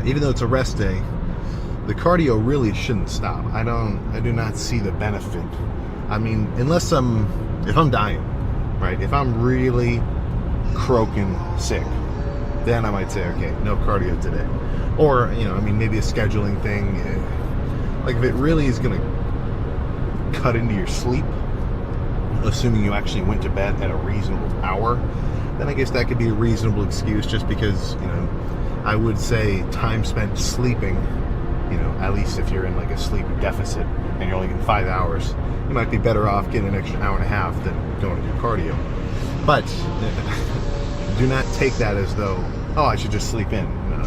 even though it's a rest day, the cardio really shouldn't stop. I do not see the benefit. I mean, if I'm dying, right? If I'm really croaking sick, then I might say, okay, no cardio today. Or, maybe a scheduling thing. Like if it really is going to cut into your sleep, assuming you actually went to bed at a reasonable hour, then I guess that could be a reasonable excuse, just because, I would say time spent sleeping, at least if you're in like a sleep deficit and you're only getting 5 hours, you might be better off getting an extra hour and a half than going to do cardio. But do not take that as though, oh, I should just sleep in. No.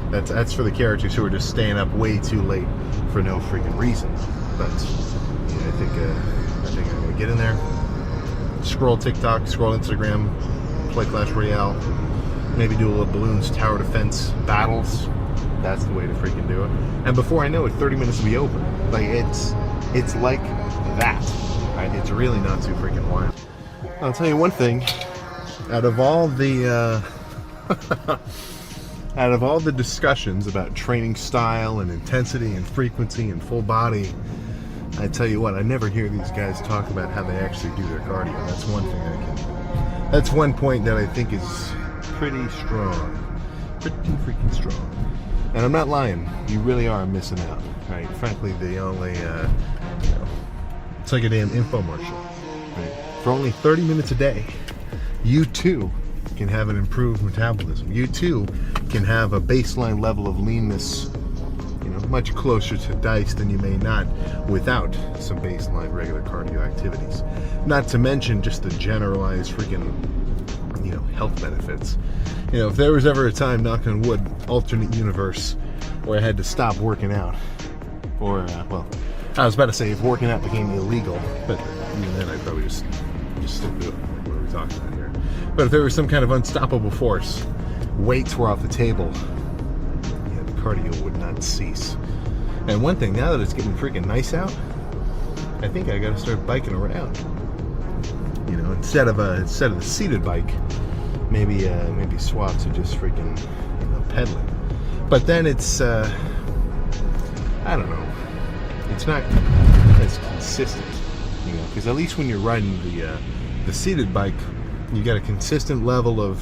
That's for the characters who are just staying up way too late for no freaking reason. But I think I'm gonna get in there, scroll TikTok, scroll Instagram, play Clash Royale, maybe do a little balloons tower defense battles. That's the way to freaking do it. And before I know it, 30 minutes will be over. Like it's like that. Right? It's really not too freaking wild. I'll tell you one thing. Out of all the discussions about training style and intensity and frequency and full body, I tell you what, I never hear these guys talk about how they actually do their cardio. That's one point that I think is pretty strong. Pretty freaking strong. And I'm not lying, you really are missing out, right? Frankly, the only, it's like a damn infomercial, right? For only 30 minutes a day, you too can have an improved metabolism. You too can have a baseline level of leanness, much closer to dice than you may not without some baseline regular cardio activities. Not to mention just the generalized freaking, health benefits. If there was ever a time, knock on wood, alternate universe, where I had to stop working out, or, I was about to say if working out became illegal, but even then I'd probably just still do it. What are we talking about here? But if there was some kind of unstoppable force, weights were off the table, the cardio would not cease. And one thing, now that it's getting freaking nice out, I think I gotta start biking around. Instead of the seated bike, maybe swap to just freaking pedaling. But then it's I don't know, it's not as consistent, because at least when you're riding the seated bike, you got a consistent level of,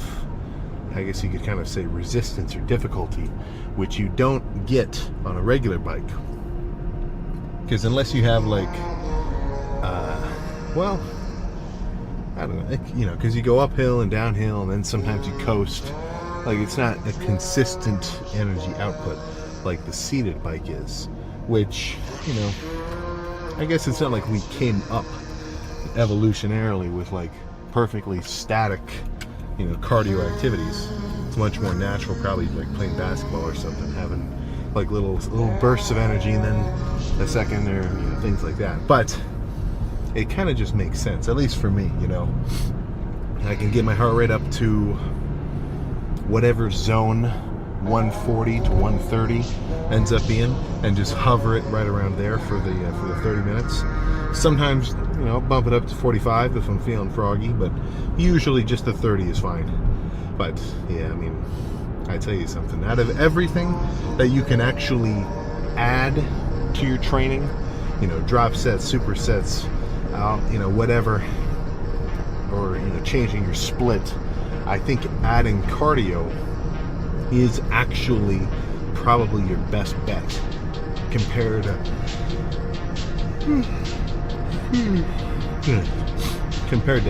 I guess you could kind of say, resistance or difficulty, which you don't get on a regular bike. Because unless you have like I don't know, because you go uphill and downhill, and then sometimes you coast. Like, it's not a consistent energy output like the seated bike is, which, I guess it's not like we came up evolutionarily with like perfectly static, cardio activities. It's much more natural, probably like playing basketball or something, having like little bursts of energy and then a second or things like that. But it kind of just makes sense, at least for me. I can get my heart rate up to whatever zone 140 to 130 ends up being, and just hover it right around there for the 30 minutes. Sometimes, bump it up to 45 if I'm feeling froggy, but usually just the 30 is fine. But yeah, I tell you something, out of everything that you can actually add to your training, drop sets, supersets, whatever, or changing your split, I think adding cardio is actually probably your best bet compared to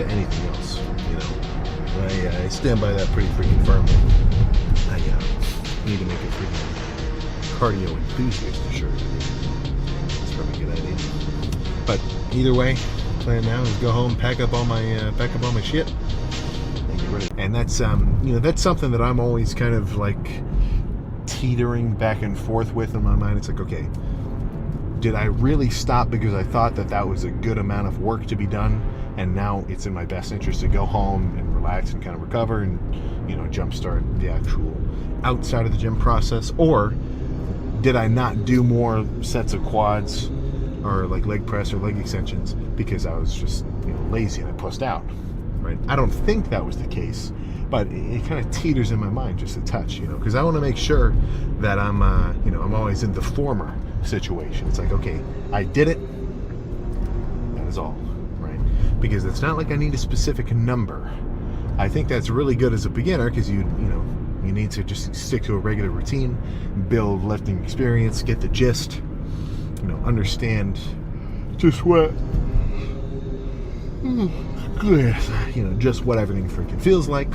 anything else. I stand by that pretty freaking firmly. I need to make a freaking cardio enthusiast shirt. That's probably a good idea. But either way, plan now is go home, pack up all my shit, and get ready. And that's that's something that I'm always kind of like teetering back and forth with in my mind. It's like, okay, did I really stop because I thought that was a good amount of work to be done, and now it's in my best interest to go home and relax and kind of recover and jumpstart the actual outside of the gym process? Or did I not do more sets of quads or like leg press or leg extensions because I was just lazy and I pussed out, right? I don't think that was the case, but it kind of teeters in my mind just a touch, because I want to make sure that I'm I'm always in the former situation. It's like, okay, I did it, that is all, right? Because it's not like I need a specific number. I think that's really good as a beginner, because you need to just stick to a regular routine, build lifting experience, get the gist, understand just what just what everything freaking feels like.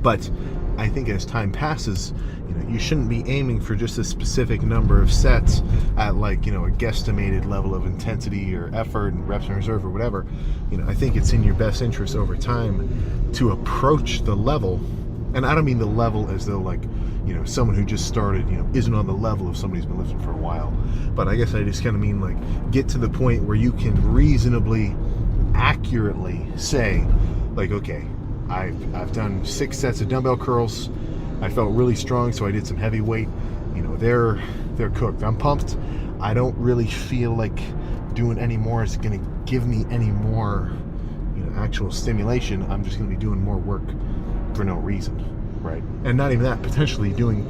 But I think as time passes, you shouldn't be aiming for just a specific number of sets at like, a guesstimated level of intensity or effort and reps in reserve or whatever. I think it's in your best interest over time to approach the level. And I don't mean the level as though like, someone who just started, isn't on the level of somebody who's been lifting for a while. But I guess I just kind of mean like get to the point where you can reasonably accurately say like, okay, I've done 6 sets of dumbbell curls. I felt really strong, so I did some heavy weight. They're cooked. I'm pumped. I don't really feel like doing any more is going to give me any more, actual stimulation. I'm just going to be doing more work for no reason, right? And not even that, potentially doing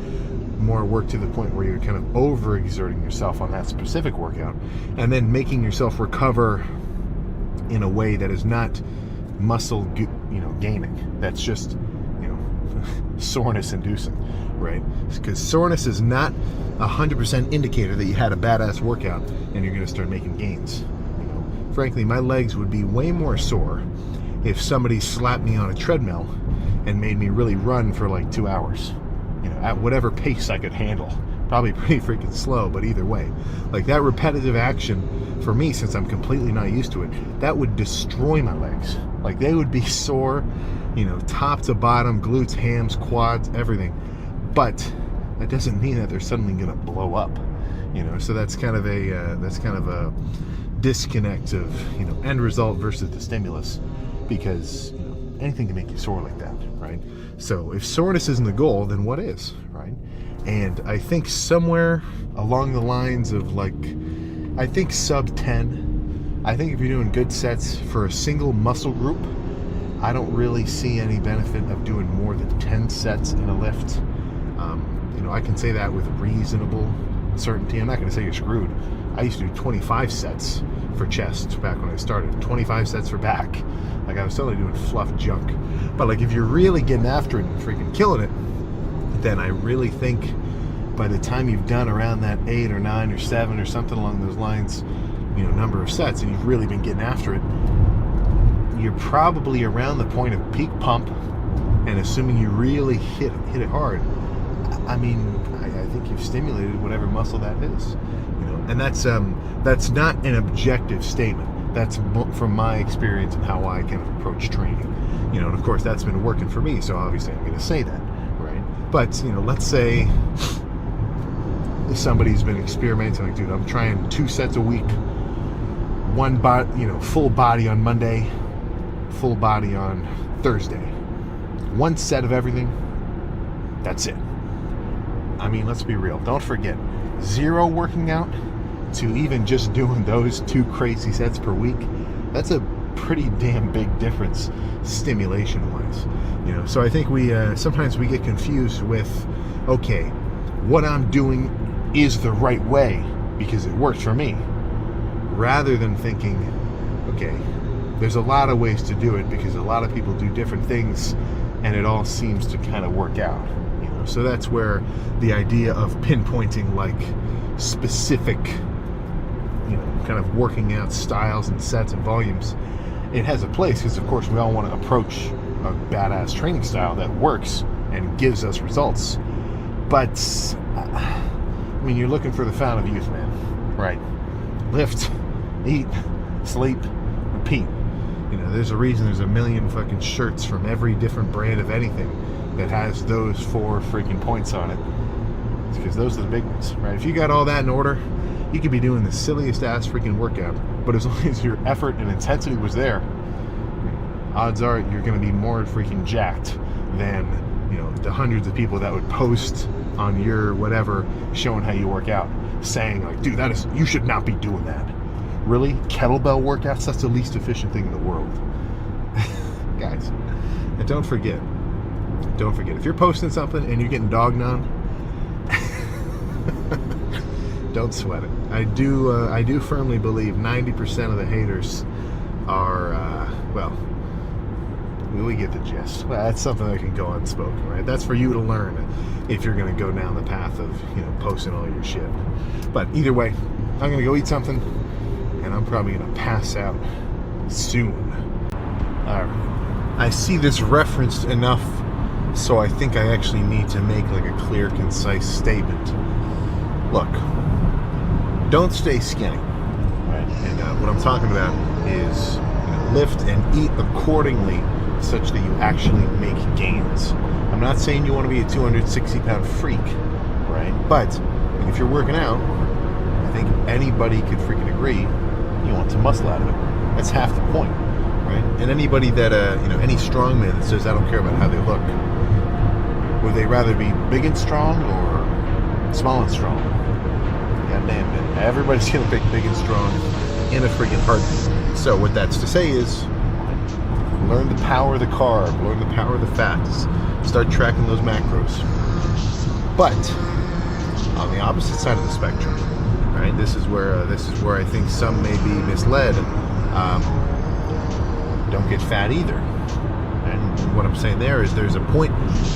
more work to the point where you're kind of overexerting yourself on that specific workout, and then making yourself recover in a way that is not muscle, gaining. That's just, soreness inducing, right? Because soreness is not 100% indicator that you had a badass workout and you're going to start making gains. Frankly, my legs would be way more sore if somebody slapped me on a treadmill and made me really run for like 2 hours, at whatever pace I could handle. Probably pretty freaking slow, but either way, like that repetitive action for me, since I'm completely not used to it, that would destroy my legs. Like they would be sore, top to bottom, glutes, hams, quads, everything. But that doesn't mean that they're suddenly going to blow up, So that's kind of a disconnect of end result versus the stimulus, because anything can make you sore like that, right? So if soreness isn't the goal, then what is, right? And I think somewhere along the lines of like, I think sub 10, I think if you're doing good sets for a single muscle group, I don't really see any benefit of doing more than 10 sets in a lift. I can say that with reasonable certainty. I'm not going to say you're screwed. I used to do 25 sets for chest back when I started, 25 sets for back. Like I was totally doing fluff junk. But like if you're really getting after it and freaking killing it, then I really think by the time you've done around that 8 or 9 or 7 or something along those lines, number of sets, and you've really been getting after it, you're probably around the point of peak pump. And assuming you really hit it hard, I think you've stimulated whatever muscle that is, and that's not an objective statement. That's from my experience and how I kind of approach training, and of course that's been working for me. So obviously I'm going to say that, right? But let's say somebody's been experimenting, like, dude, I'm trying 2 sets a week, one body, full body on Monday, full body on Thursday, 1 set of everything. That's it. Let's be real. Don't forget, 0 working out to even just doing those 2 crazy sets per week. That's a pretty damn big difference stimulation-wise. So I think we sometimes we get confused with, okay, what I'm doing is the right way because it works for me, rather than thinking, okay, there's a lot of ways to do it because a lot of people do different things and it all seems to kind of work out. So that's where the idea of pinpointing like specific, kind of working out styles and sets and volumes, it has a place, because of course we all want to approach a badass training style that works and gives us results. But you're looking for the fountain of youth, man, right? Lift, eat, sleep, repeat. There's a reason there's a million fucking shirts from every different brand of anything that has those 4 freaking points on it. It's because those are the big ones, right? If you got all that in order, you could be doing the silliest ass freaking workout, but as long as your effort and intensity was there, odds are you're going to be more freaking jacked than the hundreds of people that would post on your whatever showing how you work out, saying like, dude, you should not be doing that. Really? Kettlebell workouts? That's the least efficient thing in the world. Guys, and don't forget, don't forget, if you're posting something and you're getting dogged on, don't sweat it. I do firmly believe 90% of the haters are, well, we get the gist. Well, that's something that can go unspoken, right? That's for you to learn if you're going to go down the path of, posting all your shit. But either way, I'm going to go eat something, and I'm probably going to pass out soon. All right. I see this referenced enough, so I think I actually need to make like a clear, concise statement. Look, don't stay skinny, right? And what I'm talking about is lift and eat accordingly, such that you actually make gains. I'm not saying you want to be a 260-pound freak, right? But if you're working out, I think anybody could freaking agree you want some muscle out of it. That's half the point, right? And anybody that, any strongman that says, I don't care about how they look, would they rather be big and strong or small and strong? God damn it. Everybody's going to pick big and strong in a freaking heartbeat. So what that's to say is, learn the power of the carb, learn the power of the fats, start tracking those macros. But on the opposite side of the spectrum, right? This is where I think some may be misled. Don't get fat either. And what I'm saying there is there's a point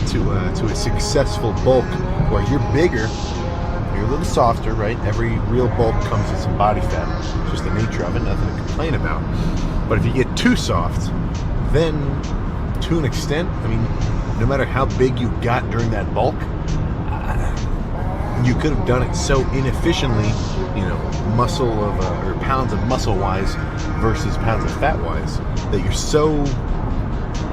to a successful bulk where you're bigger, you're a little softer, right? Every real bulk comes with some body fat. It's just the nature of it, nothing to complain about. But if you get too soft, then to an extent, I mean, no matter how big you got during that bulk, you could have done it so inefficiently, muscle of or pounds of muscle wise versus pounds of fat wise, that you're so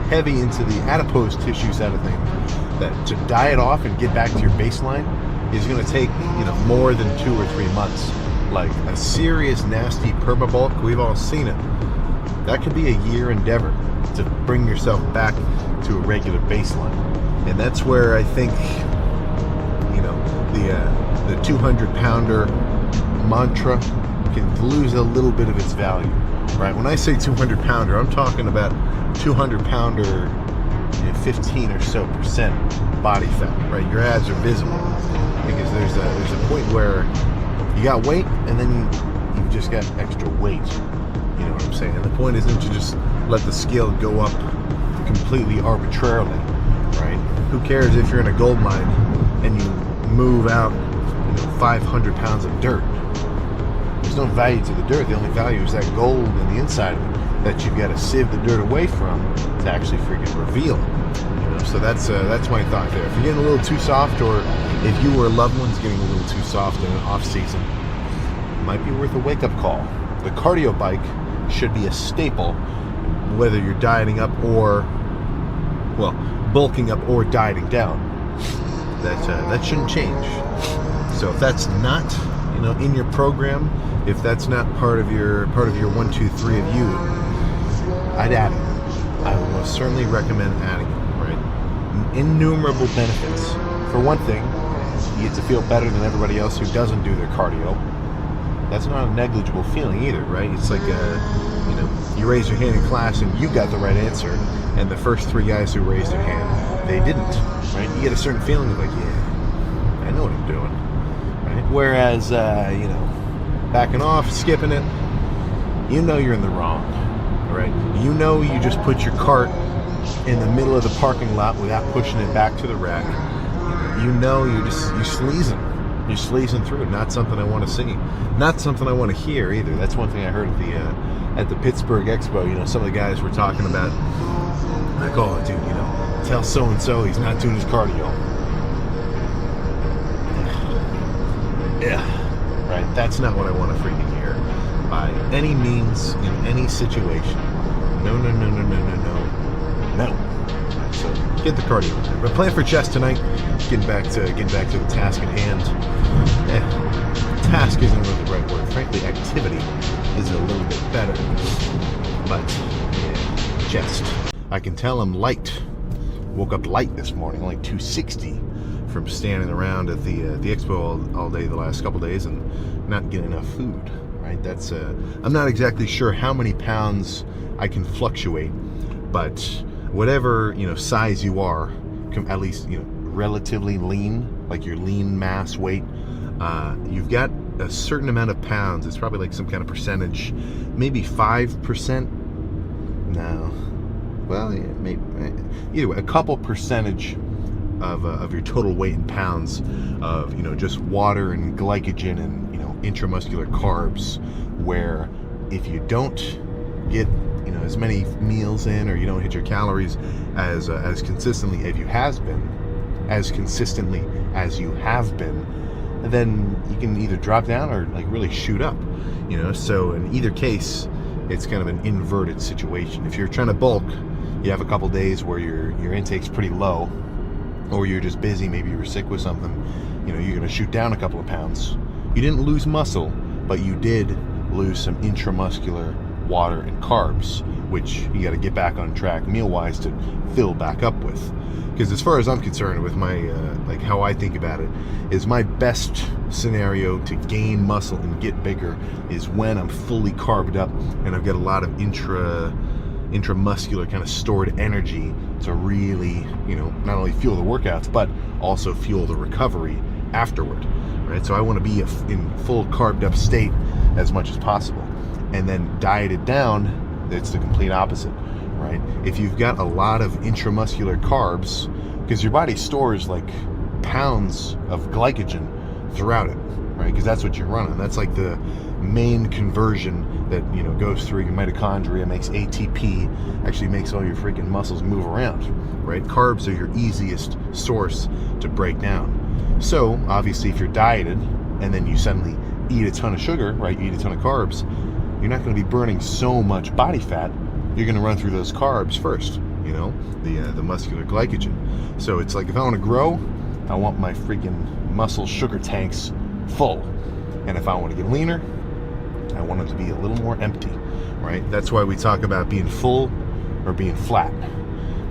heavy into the adipose tissue side of things that to diet off and get back to your baseline is going to take more than 2 or 3 months. Like a serious nasty perma bulk, we've all seen it. That could be a year endeavor to bring yourself back to a regular baseline. And that's where I think the 200-pounder mantra can lose a little bit of its value, right? When I say 200-pounder, I'm talking about 200-pounder, 15 or so % body fat, right? Your abs are visible, because there's a point where you got weight and then you've just got extra weight. You know what I'm saying? And the point isn't to just let the scale go up completely arbitrarily, right? Who cares if you're in a gold mine and you move out 500 pounds of dirt? There's no value to the dirt. The only value is that gold on the inside of it that you've got to sieve the dirt away from to actually freaking reveal. So that's my thought there. If you're getting a little too soft, or if you or a loved one's getting a little too soft in an off season, it might be worth a wake-up call. The cardio bike should be a staple, whether you're dieting up or, bulking up or dieting down. That shouldn't change. So if that's not, in your program, if that's not part of your 1, 2, 3 of you, I'd add it. I would most certainly recommend adding it. Right? Innumerable benefits. For one thing, you get to feel better than everybody else who doesn't do their cardio. That's not a negligible feeling either, right? It's like you raise your hand in class and you got the right answer, and the first 3 guys who raised their hand, they didn't, right? You get a certain feeling of like, yeah, I know what I'm doing, right? Whereas, backing off, skipping it, you're in the wrong, right? You just put your cart in the middle of the parking lot without pushing it back to the rack. You're sleazing. You're sleazing through. Not something I want to see. Not something I want to hear either. That's one thing I heard at the Pittsburgh Expo. Some of the guys were talking about, like, oh, dude, tell so-and-so he's not doing his cardio. Yeah, right? That's not what I want to freaking hear. By any means, in any situation. No. So get the cardio in there. But plan for chest tonight. Getting back to the task at hand. Task isn't really the right word. Frankly, activity is a little bit better. But yeah, chest. I can tell I'm light. Woke up light this morning, only 260 from standing around at the expo all day the last couple days and not getting enough food. Right? That's I'm not exactly sure how many pounds I can fluctuate, but whatever size you are, at least, you know, relatively lean, like your lean mass weight, you've got a certain amount of pounds. It's probably like some kind of percentage, maybe 5%. No, well, yeah, maybe either way, a couple percentage of your total weight in pounds of, you know, just water and glycogen and, you know, intramuscular carbs, where if you don't get, you know, as many meals in, or you don't hit your calories as consistently as you have been, then you can either drop down or like really shoot up, you know. So in either case, it's kind of an inverted situation. If you're trying to bulk, you have a couple days where your intake's pretty low, or you're just busy, maybe you were sick with something, you know, you're going to shoot down a couple of pounds. You didn't lose muscle, but you did lose some intramuscular water and carbs, which you got to get back on track meal-wise to fill back up with. Because as far as I'm concerned, with my like how I think about it, is my best scenario to gain muscle and get bigger is when I'm fully carbed up and I've got a lot of intramuscular kind of stored energy to really, you know, not only fuel the workouts but also fuel the recovery afterward, right? So I want to be in full carbed up state as much as possible. And then dieted down, it's the complete opposite, right? If you've got a lot of intramuscular carbs, because your body stores like pounds of glycogen throughout it, right? Because that's what you're running. That's like the main conversion that, you know, goes through your mitochondria, makes ATP, actually makes all your freaking muscles move around, right? Carbs are your easiest source to break down. So obviously, if you're dieted and then you suddenly eat a ton of sugar, right? You eat a ton of carbs, you're not going to be burning so much body fat. You're going to run through those carbs first, you know, the muscular glycogen. So it's like, if I want to grow, I want my freaking muscle sugar tanks full. And if I want to get leaner, I want it to be a little more empty, right? That's why we talk about being full or being flat.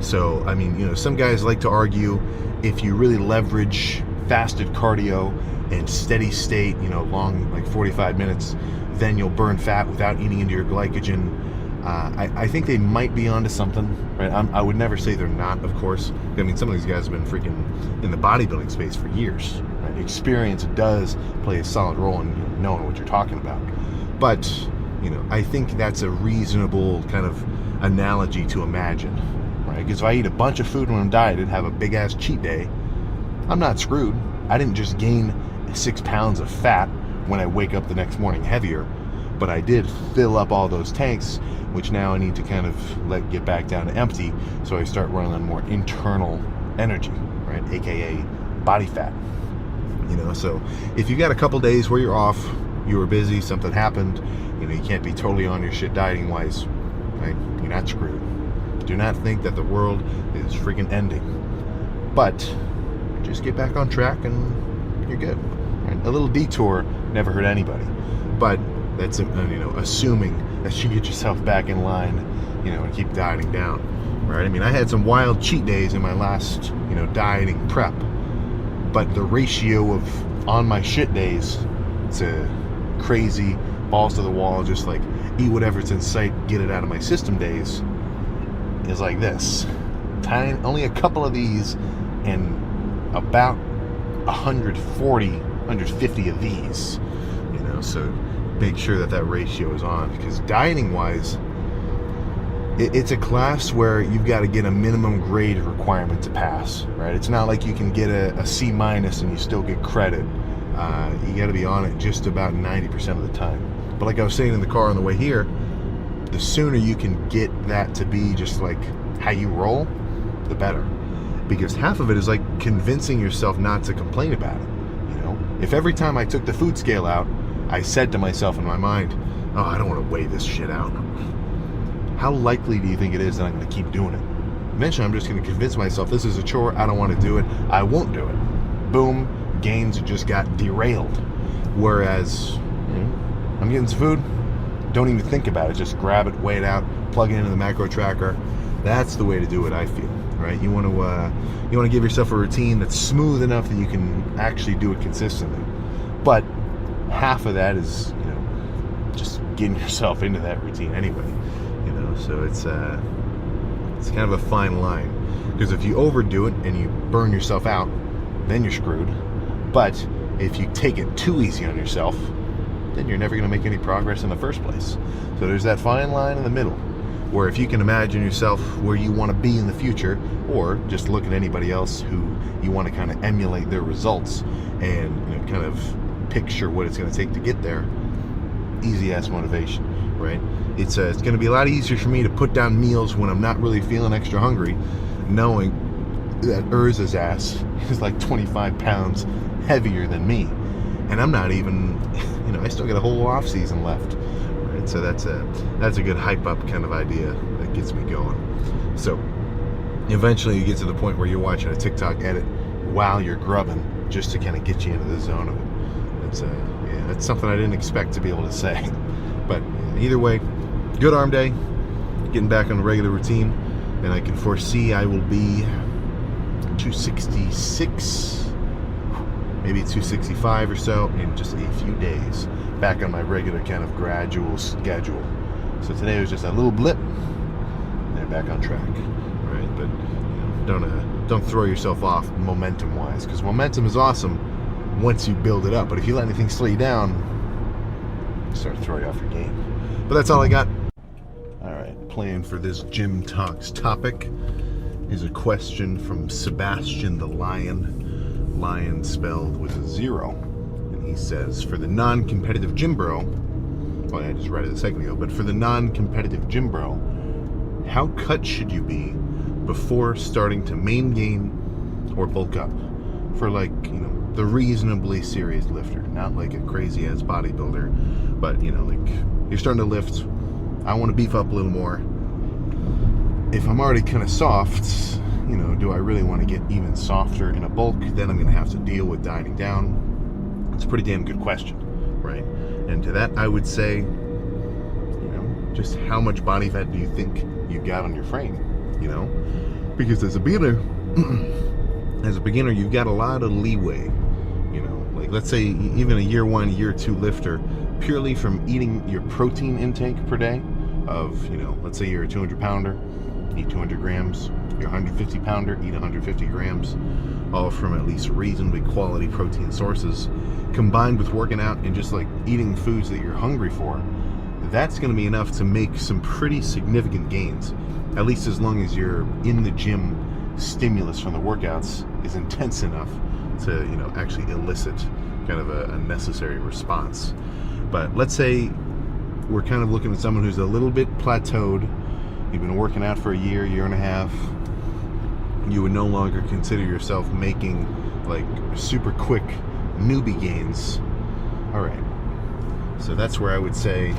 So, I mean, you know, some guys like to argue, if you really leverage fasted cardio and steady state, you know, long, like 45 minutes, then you'll burn fat without eating into your glycogen. I think they might be onto something, right? I would never say they're not, of course. I mean, some of these guys have been freaking in the bodybuilding space for years, right? Experience does play a solid role in, you know, knowing what you're talking about. But, you know, I think that's a reasonable kind of analogy to imagine, right? Because if I eat a bunch of food when I'm dieted, have a big ass cheat day, I'm not screwed. I didn't just gain 6 pounds of fat when I wake up the next morning heavier, but I did fill up all those tanks, which now I need to kind of get back down to empty, so I start running on more internal energy, right? AKA body fat. You know, so if you got a couple days where you're off, you were busy, something happened, you know, you can't be totally on your shit dieting wise, right? You're not screwed. Do not think that the world is freaking ending, but just get back on track and you're good. Right? A little detour never hurt anybody, but that's, you know, assuming that you get yourself back in line, you know, and keep dieting down, right? I mean, I had some wild cheat days in my last, you know, dieting prep, but the ratio of on my shit days to crazy balls to the wall, just like eat whatever's in sight, get it out of my system days, is like this. Only a couple of these and about 140, 150 of these, you know, so make sure that ratio is on, because dieting wise, it's a class where you've got to get a minimum grade requirement to pass, right? It's not like you can get a C- and you still get credit. You got to be on it just about 90% of the time. But like I was saying in the car on the way here, the sooner you can get that to be just like how you roll, the better. Because half of it is like convincing yourself not to complain about it. You know, if every time I took the food scale out, I said to myself in my mind, oh, I don't want to weigh this shit out, how likely do you think it is that I'm going to keep doing it? Eventually, I'm just going to convince myself this is a chore, I don't want to do it, I won't do it. Boom, gains just got derailed. Whereas, you know, I'm getting some food, don't even think about it, just grab it, weigh it out, plug it into the macro tracker. That's the way to do it, I feel, right? You want to give yourself a routine that's smooth enough that you can actually do it consistently. But half of that is, you know, just getting yourself into that routine anyway, you know. So it's kind of a fine line. Because if you overdo it and you burn yourself out, then you're screwed. But if you take it too easy on yourself, then you're never going to make any progress in the first place. So there's that fine line in the middle, where if you can imagine yourself where you want to be in the future, or just look at anybody else who you want to kind of emulate their results and kind of picture what it's going to take to get there, easy ass motivation, right? It's going to be a lot easier for me to put down meals when I'm not really feeling extra hungry, knowing that 𝒮𝓀's ass is like 25 pounds heavier than me, and I'm not even, I still got a whole off season left, right? So that's a good hype up kind of idea that gets me going. So eventually you get to the point where you're watching a TikTok edit while you're grubbing, just to kind of get you into the zone of it. That's something I didn't expect to be able to say. But either way, good arm day, getting back on the regular routine, and I can foresee I will be 266, maybe 265 or so in just a few days, back on my regular kind of gradual schedule. So today was just a little blip, and back on track, right? But don't throw yourself off momentum wise, because momentum is awesome once you build it up, but if you let anything slow you down, you start to throw you off your game. But that's all I got. All right, plan for this Gym Talks topic is a question from Sebastian the Lion, lion spelled with a 0, and he says, for the non-competitive gym bro, well, I just read it a second ago, but for the non-competitive gym bro, how cut should you be before starting to main gain or bulk up? For the reasonably serious lifter, not like a crazy ass bodybuilder, but you're starting to lift, I want to beef up a little more. If I'm already kind of soft, do I really want to get even softer in a bulk? Then I'm going to have to deal with dieting down. It's a pretty damn good question, right? And to that I would say, just how much body fat do you think you've got on your frame? Because as a beginner, you've got a lot of leeway. Let's say even a year 1, year 2 lifter, purely from eating your protein intake per day of, let's say you're a 200 pounder, eat 200 grams, you're a 150 pounder, eat 150 grams, all from at least reasonably quality protein sources, combined with working out and just eating foods that you're hungry for, that's going to be enough to make some pretty significant gains, at least as long as you're in the gym. Stimulus from the workouts is intense enough to actually elicit kind of a necessary response. But let's say we're kind of looking at someone who's a little bit plateaued, you've been working out for a year and a half, you would no longer consider yourself making super quick newbie gains. All right, so that's where I would say,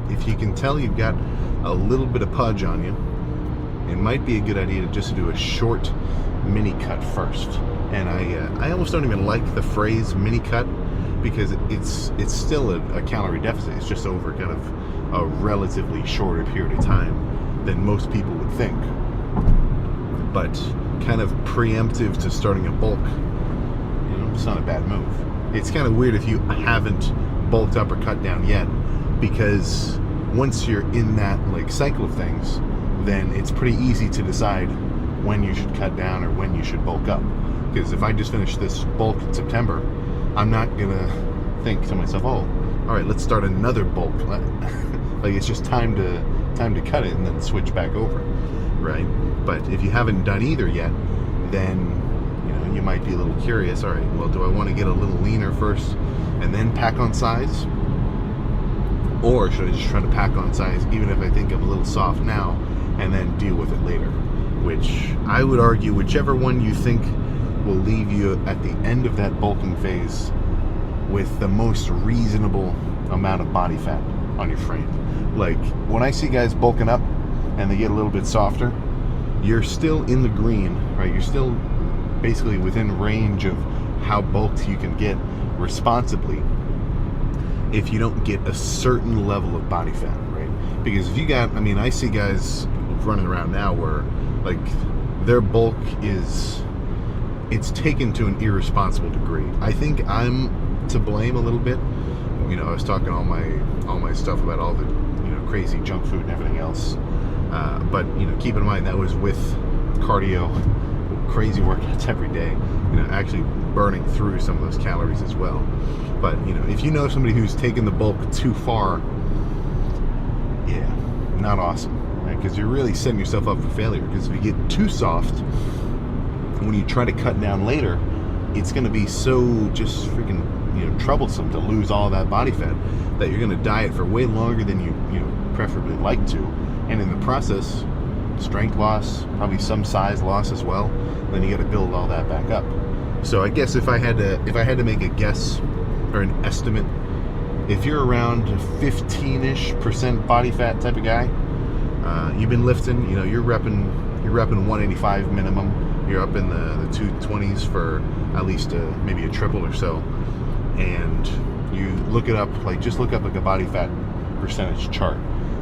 if you can tell you've got a little bit of pudge on you, it might be a good idea to just do a short mini cut first. And I almost don't even like the phrase mini cut, because it's still a calorie deficit. It's just over kind of a relatively shorter period of time than most people would think. But kind of preemptive to starting a bulk, it's not a bad move. It's kind of weird if you haven't bulked up or cut down yet, because once you're in that cycle of things, then it's pretty easy to decide when you should cut down or when you should bulk up. Because if I just finish this bulk in September, I'm not gonna think to myself, oh, all right, let's start another bulk. It's just time to cut it and then switch back over, right? But if you haven't done either yet, then you might be a little curious. All right, well, do I want to get a little leaner first and then pack on size, or should I just try to pack on size even if I think I'm a little soft now, and then deal with it later? Which I would argue, whichever one you think will leave you at the end of that bulking phase with the most reasonable amount of body fat on your frame. When I see guys bulking up and they get a little bit softer, you're still in the green, right? You're still basically within range of how bulked you can get responsibly if you don't get a certain level of body fat, right? Because if you got, I see guys running around now where their bulk it's taken to an irresponsible degree. I think I'm to blame a little bit. I was talking all my stuff about all the crazy junk food and everything else, but keep in mind that was with cardio, crazy workouts every day, actually burning through some of those calories as well. But if you know somebody who's taken the bulk too far, yeah, not awesome, right? Because you're really setting yourself up for failure. Because if you get too soft, when you try to cut down later, it's going to be so just freaking troublesome to lose all that body fat that you're going to diet for way longer than you preferably like to, and in the process, strength loss, probably some size loss as well. Then you got to build all that back up. So I guess if I had to make a guess or an estimate, if you're around 15-ish% body fat type of guy, you've been lifting, you're repping 185 minimum. You're up in the 220s for at least maybe a triple or so, and you look it up, just look up a body fat percentage chart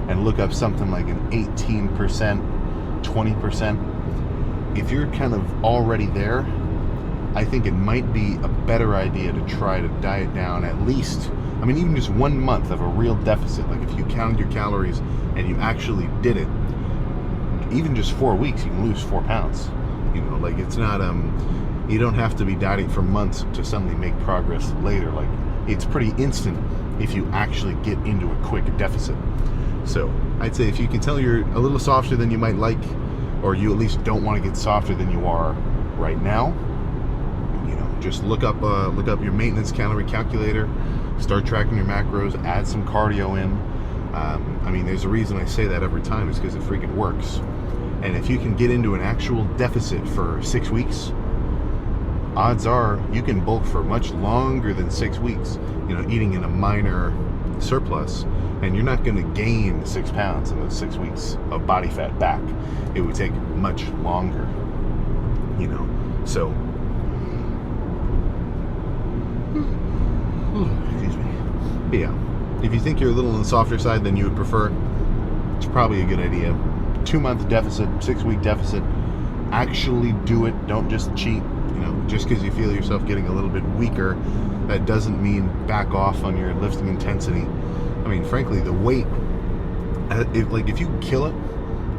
and look up something like an 18%, 20%. If you're kind of already there, I think it might be a better idea to try to diet down at least, even just 1 month of a real deficit. Like if you counted your calories and you actually did it, even just 4 weeks, you can lose 4 pounds. It's not, you don't have to be dieting for months to suddenly make progress later. It's pretty instant if you actually get into a quick deficit. So I'd say if you can tell you're a little softer than you might like, or you at least don't want to get softer than you are right now, just look up your maintenance calorie calculator, start tracking your macros, add some cardio in. There's a reason I say that every time, is because it freaking works. And if you can get into an actual deficit for 6 weeks, odds are you can bulk for much longer than 6 weeks, eating in a minor surplus, and you're not going to gain 6 pounds in those 6 weeks of body fat back. It would take much longer, so excuse me. But yeah, if you think you're a little on the softer side than you would prefer, it's probably a good idea. 2-month deficit, 6-week deficit. Actually do it. Don't just cheat. Just because you feel yourself getting a little bit weaker, that doesn't mean back off on your lifting intensity. Frankly, the weight, if you kill it,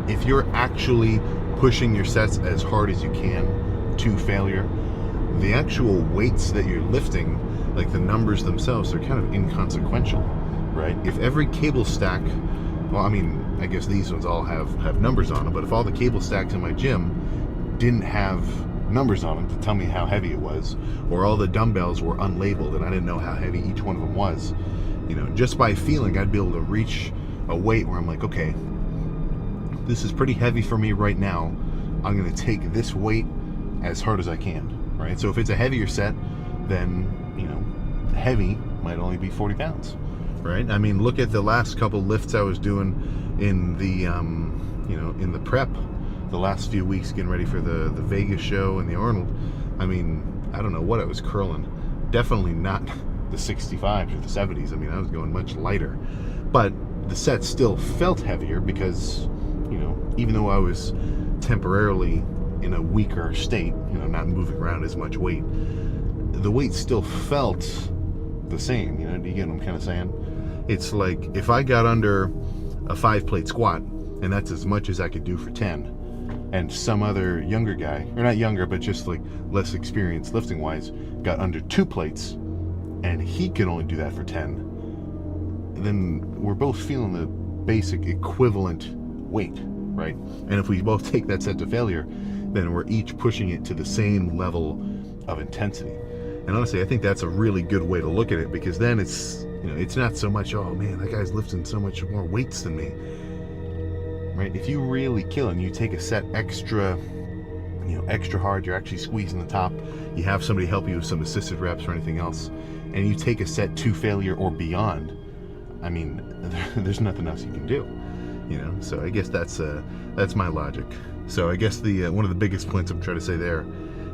if you're actually pushing your sets as hard as you can to failure, the actual weights that you're lifting, the numbers themselves, are kind of inconsequential, right? If every cable stack, I guess these ones all have numbers on them, but if all the cable stacks in my gym didn't have numbers on them to tell me how heavy it was, or all the dumbbells were unlabeled and I didn't know how heavy each one of them was, just by feeling, I'd be able to reach a weight where I'm like, okay, this is pretty heavy for me right now. I'm going to take this weight as hard as I can, right? So if it's a heavier set, then, heavy might only be 40 pounds, right? Look at the last couple lifts I was doing in the, in the prep, the last few weeks getting ready for the Vegas show and the Arnold. I don't know what I was curling. Definitely not the 65s or the 70s. I was going much lighter, but the set still felt heavier because, even though I was temporarily in a weaker state, not moving around as much weight, the weight still felt the same. Do you get what I'm kind of saying? It's like if I got under a 5-plate squat, and that's as much as I could do for 10, and some other younger guy, or not younger, but just less experienced lifting wise, got under 2 plates, and he could only do that for 10, then we're both feeling the basic equivalent weight, right? And if we both take that set to failure, then we're each pushing it to the same level of intensity. And honestly, I think that's a really good way to look at it, because then it's, it's not so much, oh man, that guy's lifting so much more weights than me, right? If you really kill and you take a set extra hard, you're actually squeezing the top, you have somebody help you with some assisted reps or anything else, and you take a set to failure or beyond, there's nothing else you can do, so I guess that's my logic. So I guess the one of the biggest points I'm trying to say there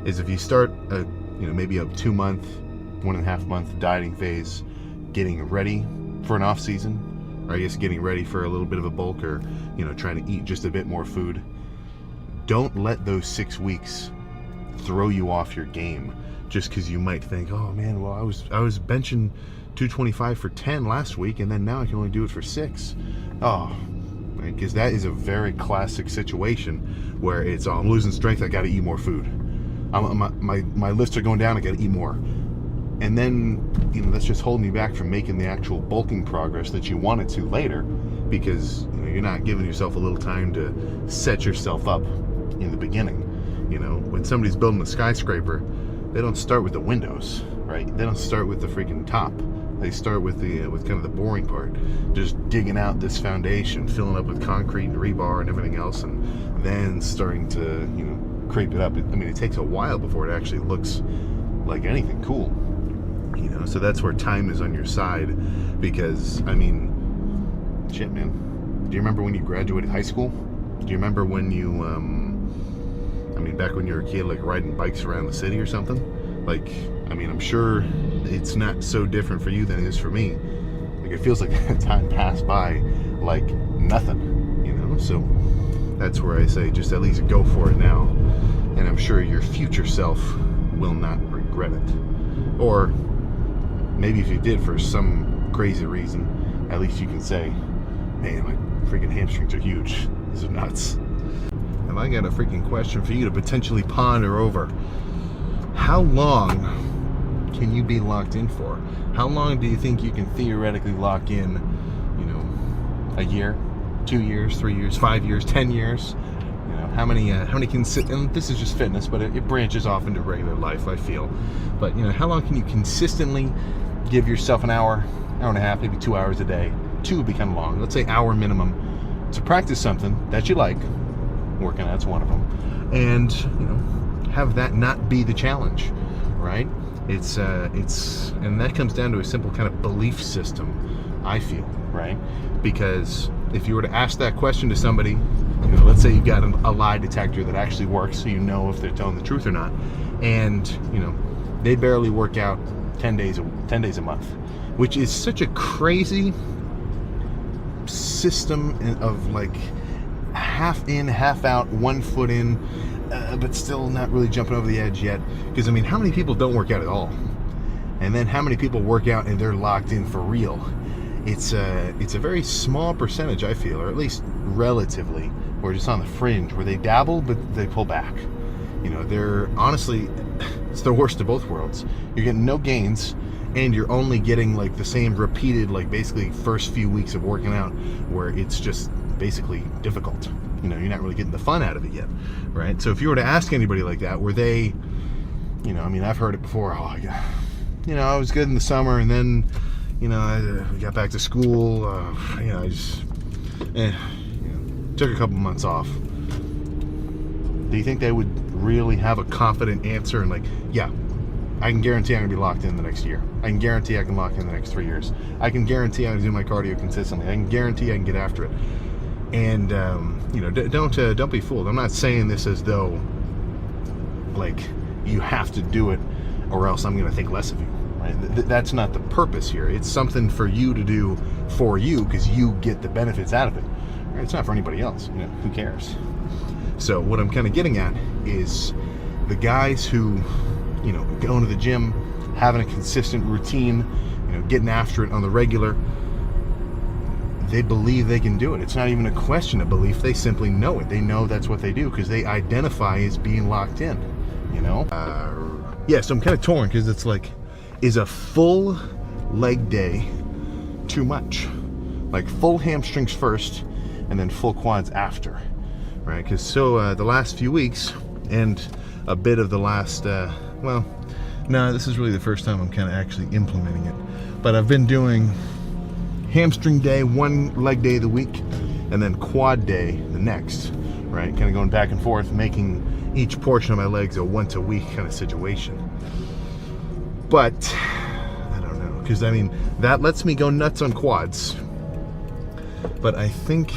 is, if you start maybe a 2-month, 1.5 month dieting phase, getting ready for an off season, or I guess getting ready for a little bit of a bulk, or trying to eat just a bit more food, don't let those 6 weeks throw you off your game just because you might think, oh man, well I was benching 225 for 10 last week, and then now I can only do it for 6. Oh, right? Because that is a very classic situation where it's, oh, I'm losing strength, I got to eat more food. My lifts are going down, I got to eat more. And then, you know, that's just holding you back from making the actual bulking progress that you wanted to later, because, you know, you're not giving yourself a little time to set yourself up in the beginning. You know, when somebody's building a skyscraper, they don't start with the windows, right? They don't start with the freaking top. They start with the with kind of the boring part, just digging out this foundation, filling up with concrete and rebar and everything else, and then starting to, you know, creep it up. I mean, it takes a while before it actually looks like anything cool. You know, so that's where time is on your side, because, I mean, shit, man. Do you remember when you graduated high school? Do you remember when you, I mean, back when you were a kid, like riding bikes around the city or something? Like, I mean, I'm sure it's not so different for you than it is for me. Like, it feels like time passed by like nothing, you know? So that's where I say, just at least go for it now. And I'm sure your future self will not regret it. Or maybe if you did for some crazy reason, at least you can say, man, my freaking hamstrings are huge. These are nuts. And I got a freaking question for you to potentially ponder over. How long can you be locked in for? How long do you think you can theoretically lock in, you know, a year, 2 years, 3 years, 5 years, 10 years? You know, how many and this is just fitness, but it branches off into regular life, I feel. But, you know, how long can you consistently give yourself an hour, hour and a half, maybe 2 hours a day? 2 would be kind of long. Let's say hour minimum to practice something that you like. Working out's one of them. And, you know, have that not be the challenge, right? It's and that comes down to a simple kind of belief system, I feel, right? Because if you were to ask that question to somebody, you know, let's say you got a lie detector that actually works, so you know if they're telling the truth or not, and, you know, they barely work out 10 days a month, which is such a crazy system of, like, half in, half out, 1 foot in, but still not really jumping over the edge yet. Because, I mean, how many people don't work out at all? And then how many people work out and they're locked in for real? It's a very small percentage, I feel, or at least relatively, or just on the fringe, where they dabble but they pull back. You know, they're honestly, it's the worst of both worlds. You're getting no gains, and you're only getting like the same repeated, like basically first few weeks of working out, where it's just basically difficult. You know, you're not really getting the fun out of it yet, right? So if you were to ask anybody like that, were they, you know, I mean, I've heard it before. Oh, you know, I was good in the summer, and then, you know, I got back to school. You know, I just, you know, took a couple months off. Do you think they would really have a confident answer and like, yeah, I can guarantee I'm gonna be locked in the next year. I can guarantee I can lock in the next 3 years. I can guarantee I'm gonna do my cardio consistently. I can guarantee I can get after it. And you know, don't be fooled. I'm not saying this as though like you have to do it or else I'm gonna think less of you. Right? That's not the purpose here. It's something for you to do for you because you get the benefits out of it. Right? It's not for anybody else. You know, who cares? So what I'm kind of getting at is the guys who, you know, going to the gym, having a consistent routine, you know, getting after it on the regular, they believe they can do it. It's not even a question of belief. They simply know it. They know that's what they do because they identify as being locked in, you know? Yeah, so I'm kind of torn because it's like, is a full leg day too much? Like full hamstrings first and then full quads after, right? Because so the last few weeks and a bit of the last, well, no, this is really the first time I'm kind of actually implementing it. But I've been doing hamstring day, 1 leg day of the week, and then quad day the next, right? Kind of going back and forth, making each portion of my legs a once a week kind of situation. But I don't know, because I mean, that lets me go nuts on quads. But I think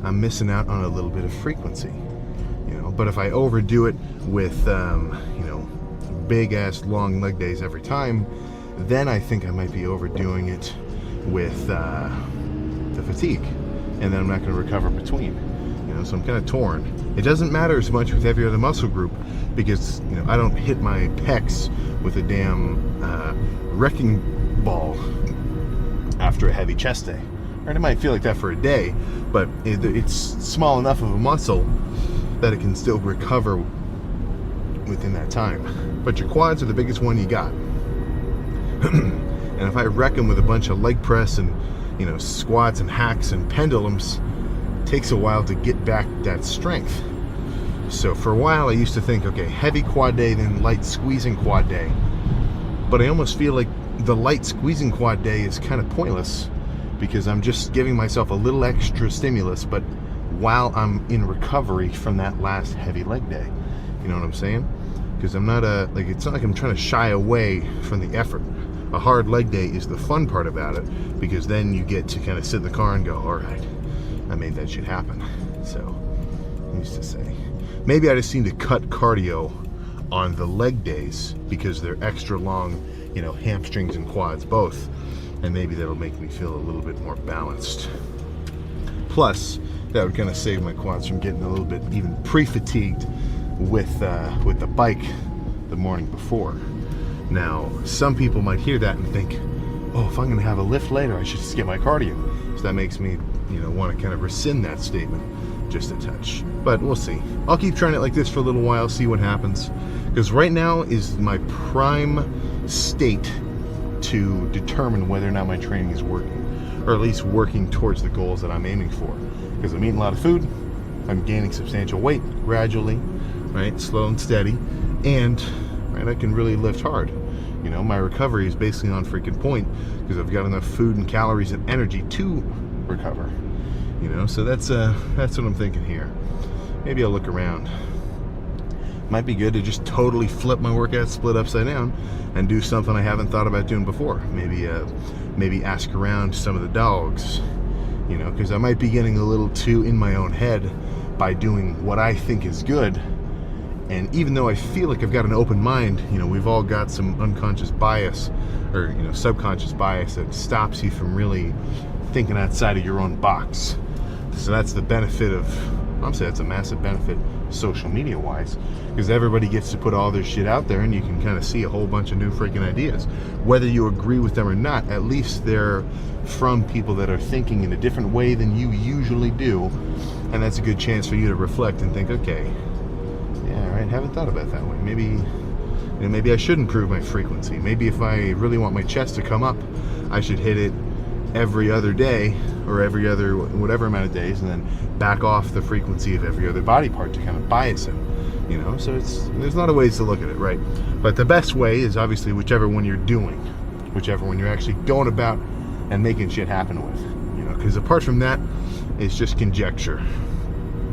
I'm missing out on a little bit of frequency, you know? But if I overdo it with, you know, big ass long leg days every time, then I think I might be overdoing it with the fatigue, and then I'm not going to recover between, you know. So I'm kind of torn. It doesn't matter as much with every other muscle group because, you know, I don't hit my pecs with a damn wrecking ball after a heavy chest day, Right? It might feel like that for a day, but it's small enough of a muscle that it can still recover within that time. But your quads are the biggest one you got. And if I wreck them with a bunch of leg press and, you know, squats and hacks and pendulums, it takes a while to get back that strength. So for a while I used to think, okay, heavy quad day, then light squeezing quad day. But I almost feel like the light squeezing quad day is kind of pointless, because I'm just giving myself a little extra stimulus, but while I'm in recovery from that last heavy leg day. You know what I'm saying? Because I'm not it's not like I'm trying to shy away from the effort. A hard leg day is the fun part about it, because then you get to kind of sit in the car and go, all right, I made that shit happen. So, I used to say, maybe I just need to cut cardio on the leg days because they're extra long, you know, hamstrings and quads both, and maybe that'll make me feel a little bit more balanced. Plus, that would kind of save my quads from getting a little bit even pre-fatigued with the bike the morning before. Now, some people might hear that and think, oh, if I'm going to have a lift later, I should just get my cardio. So that makes me, you know, want to kind of rescind that statement just a touch. But we'll see. I'll keep trying it like this for a little while, see what happens. Because right now is my prime state to determine whether or not my training is working, or at least working towards the goals that I'm aiming for. Because I'm eating a lot of food, I'm gaining substantial weight gradually, right, slow and steady, and right, I can really lift hard. You know, my recovery is basically on freaking point because I've got enough food and calories and energy to recover. You know, so that's what I'm thinking here. Maybe I'll look around. Might be good to just totally flip my workout, split upside down, and do something I haven't thought about doing before. Maybe ask around some of the dogs. You know, because I might be getting a little too in my own head by doing what I think is good. And even though I feel like I've got an open mind, you know, we've all got some unconscious bias, or, you know, subconscious bias that stops you from really thinking outside of your own box. So that's the benefit of, I'm saying that's a massive benefit social media wise, because everybody gets to put all their shit out there and you can kind of see a whole bunch of new freaking ideas. Whether you agree with them or not, at least they're from people that are thinking in a different way than you usually do, and that's a good chance for you to reflect and think, okay, yeah, right, haven't thought about it that way. Maybe, you know, maybe I should improve my frequency. Maybe if I really want my chest to come up, I should hit it every other day, or every other whatever amount of days, and then back off the frequency of every other body part to kind of bias it. You know, so there's a lot of ways to look at it, right? But the best way is obviously whichever one you're doing, whichever one you're actually going about and making shit happen with. You know, because apart from that, it's just conjecture.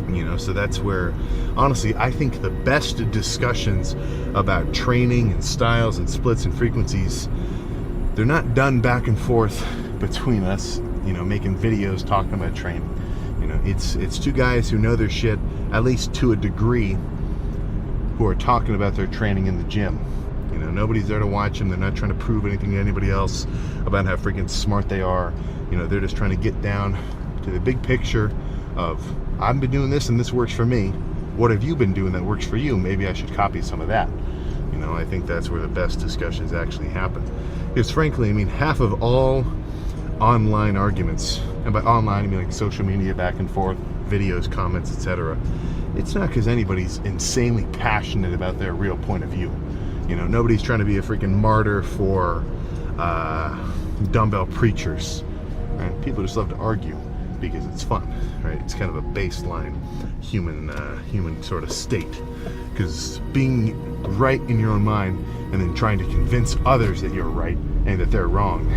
You know, so that's where, honestly, I think the best discussions about training and styles and splits and frequencies, they're not done back and forth between us, you know, making videos talking about training. You know, it's two guys who know their shit, at least to a degree, who are talking about their training in the gym. You know, nobody's there to watch them. They're not trying to prove anything to anybody else about how freaking smart they are. You know, they're just trying to get down to the big picture of, I've been doing this and this works for me. What have you been doing that works for you? Maybe I should copy some of that. You know, I think that's where the best discussions actually happen. Because frankly, I mean, half of all online arguments, and by online I mean like social media back and forth, videos, comments, etc., it's not because anybody's insanely passionate about their real point of view. You know, nobody's trying to be a freaking martyr for dumbbell preachers. Right? People just love to argue because it's fun, right? It's kind of a baseline human sort of state. Because being right in your own mind and then trying to convince others that you're right and that they're wrong,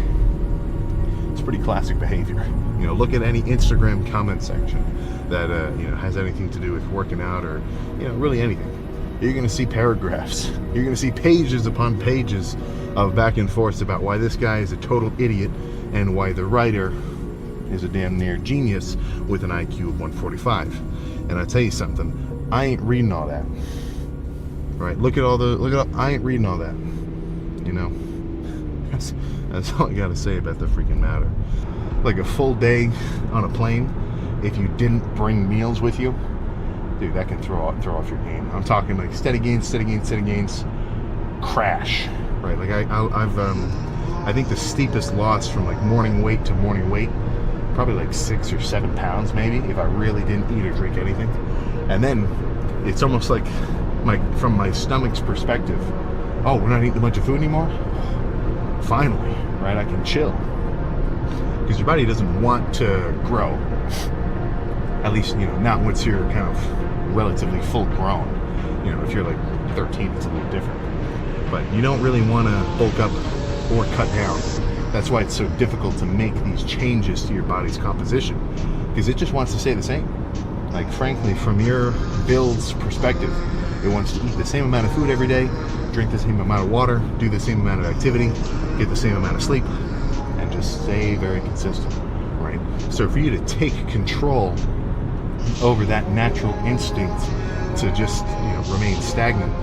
it's pretty classic behavior. You know, look at any Instagram comment section that you know, has anything to do with working out, or, you know, really anything. You're going to see paragraphs. You're going to see pages upon pages of back and forth about why this guy is a total idiot and why the writer is a damn near genius with an IQ of 145. And I'll tell you something, I ain't reading all that. Right? I ain't reading all that. You know, that's all I gotta say about the freaking matter. Like a full day on a plane, if you didn't bring meals with you, dude, that can throw off your game. I'm talking like steady gains, crash. Right? Like I think the steepest loss from like morning weight to morning weight probably like 6 or 7 pounds maybe if I really didn't eat or drink anything. And then it's almost like from my stomach's perspective, oh, we're not eating a bunch of food anymore? Finally, right? I can chill. Because your body doesn't want to grow. At least, not once you're kind of relatively full grown. If you're like 13, it's a little different. But you don't really want to bulk up or cut down. That's why it's so difficult to make these changes to your body's composition, because it just wants to stay the same. Like, frankly, from your build's perspective, it wants to eat the same amount of food every day, drink the same amount of water, do the same amount of activity, get the same amount of sleep, and just stay very consistent, right? So for you to take control over that natural instinct to just remain stagnant,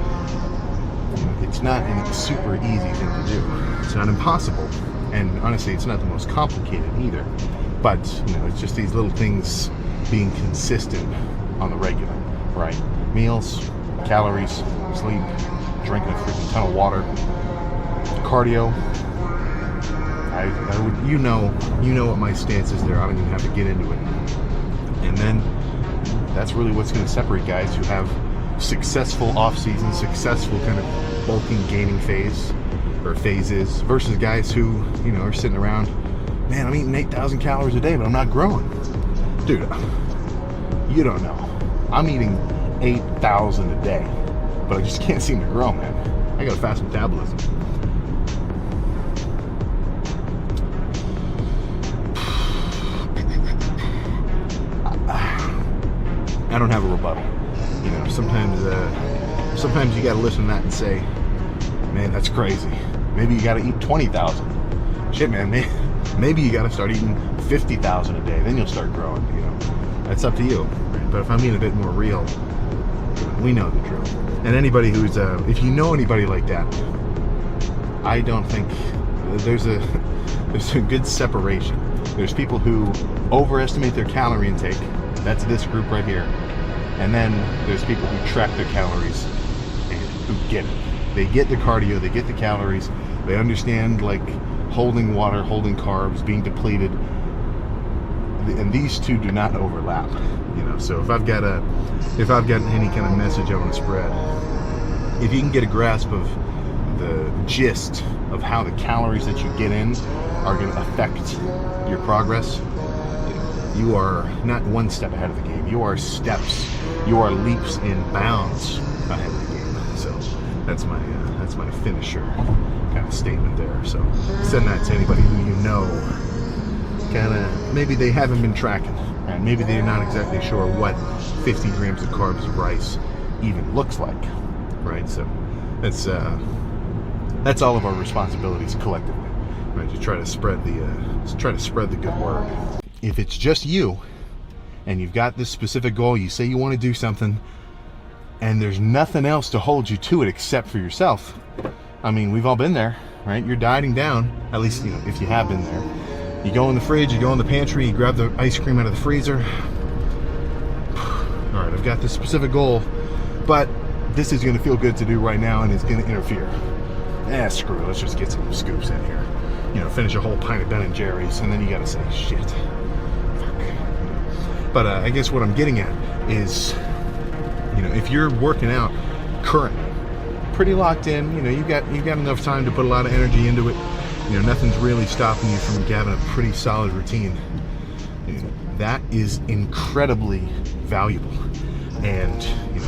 it's not a super easy thing to do. It's not impossible, and honestly, it's not the most complicated either. But it's just these little things being consistent on the regular, right? Meals, calories, sleep, drinking a freaking ton of water, cardio. I would, you know what my stance is there. I don't even have to get into it. And then that's really what's going to separate guys who have successful off season, successful kind of bulking, gaining phase or phases, versus guys who are sitting around, man, I'm eating 8,000 calories a day, but I'm not growing. Dude, you don't know. I'm eating 8,000 a day, but I just can't seem to grow, man. I got a fast metabolism. I don't have a rebuttal. Sometimes you got to listen to that and say, man, that's crazy. Maybe you got to eat 20,000. Shit, man. Maybe you got to start eating 50,000 a day. Then you'll start growing. That's up to you. But if I'm being a bit more real, we know the drill. And anybody who's, if you know anybody like that, I don't think there's a good separation. There's people who overestimate their calorie intake. That's this group right here. And then there's people who track their calories and who get it. They get the cardio, they get the calories, they understand like holding water, holding carbs, being depleted. And these two do not overlap. So if I've got any kind of message I want to spread, if you can get a grasp of the gist of how the calories that you get in are going to affect your progress, you are not one step ahead of the game. You are steps. You are leaps and bounds ahead of the game. So that's my finisher kind of statement there. So send that to anybody who kind of maybe they haven't been tracking, and maybe they're not exactly sure what 50 grams of carbs of rice even looks like, right? So that's all of our responsibilities collectively, right? To try to spread the good word. If it's just you and you've got this specific goal, you say you want to do something, and there's nothing else to hold you to it except for yourself. I mean, we've all been there, right? You're dieting down, at least if you have been there. You go in the fridge, you go in the pantry, you grab the ice cream out of the freezer. All right, I've got this specific goal, but this is going to feel good to do right now, and it's going to interfere. Screw it, let's just get some scoops in here. Finish a whole pint of Ben & Jerry's, and then you got to say, shit. Fuck. But I guess what I'm getting at is, if you're working out currently, pretty locked in, you've got enough time to put a lot of energy into it. Nothing's really stopping you from having a pretty solid routine. That is incredibly valuable. And,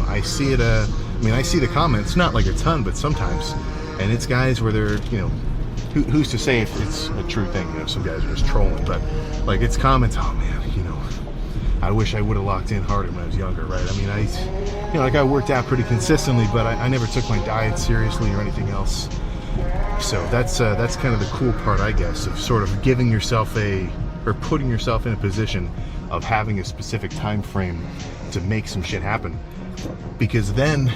I see it, I see the comments, not like a ton, but sometimes. And it's guys where they're, who's to say if it's a true thing? Some guys are just trolling, but like it's comments, oh man, I wish I would have locked in harder when I was younger, right? I worked out pretty consistently, but I never took my diet seriously or anything else. So that's kind of the cool part, I guess, of sort of giving yourself putting yourself in a position of having a specific time frame to make some shit happen. Because then,